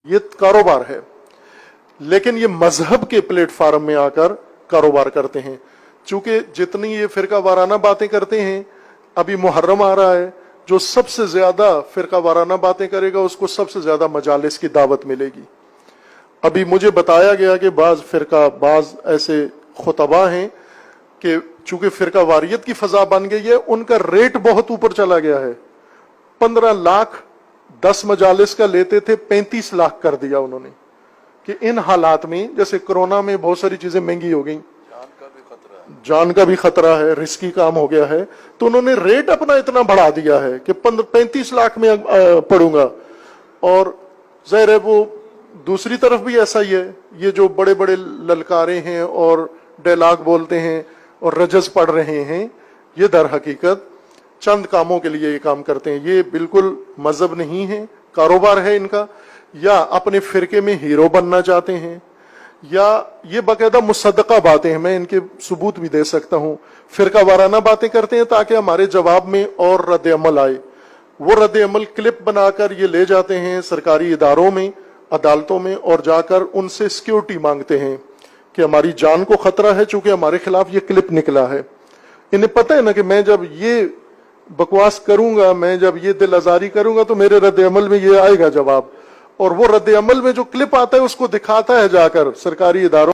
ये कारोबार है, लेकिन ये मजहब के प्लेटफार्म में आकर कारोबार करते हैं। चूंकि जितनी ये फिरका वाराना बातें करते हैं, अभी मुहर्रम आ रहा है, जो सबसे ज्यादा फिरका वाराना बातें करेगा उसको सबसे ज्यादा मजालिस की दावत मिलेगी। अभी मुझे बताया गया कि बाज ऐसे खुतबा हैं कि चूंकि फिरका वारियत की फजा बन गई है, उनका रेट बहुत ऊपर चला गया है। 15 लाख 10 मजालिस का लेते थे, 35 लाख कर दिया उन्होंने। कि इन हालात में, जैसे कोरोना में बहुत सारी चीजें महंगी हो गई, जान का भी खतरा है, रिस्की काम हो गया है, तो उन्होंने रेट अपना इतना बढ़ा दिया है कि 35 लाख में पड़ूंगा। और जाहिर है वो दूसरी तरफ भी ऐसा ही है, ये जो बड़े बड़े ललकारे हैं और डायलॉग बोलते हैं और रजस पढ़ रहे हैं, ये दर हकीकत चंद कामों के लिए ये काम करते हैं। ये बिल्कुल मजहब नहीं है, कारोबार है इनका। या अपने फिरके में हीरो बनना चाहते हैं, या ये बाकायदा मुसद्दका बातें हैं, मैं इनके सबूत भी दे सकता हूं। फिरका वाराना बातें करते हैं ताकि हमारे जवाब में और रद्द अमल आए। वो रद्द अमल क्लिप बनाकर ये ले जाते हैं सरकारी इदारों में, अदालतों में, और जाकर उनसे सिक्योरिटी मांगते हैं कि हमारी जान को खतरा है चूंकि हमारे खिलाफ ये क्लिप निकला है। इन्हें पता है ना कि मैं जब ये बकवास करूंगा, मैं जब ये दिल आजारी करूंगा, तो मेरे रद्द अमल में ये आएगा जवाब। और वो रद्द अमल में जो क्लिप आता है उसको दिखाता है जाकर सरकारी इदारों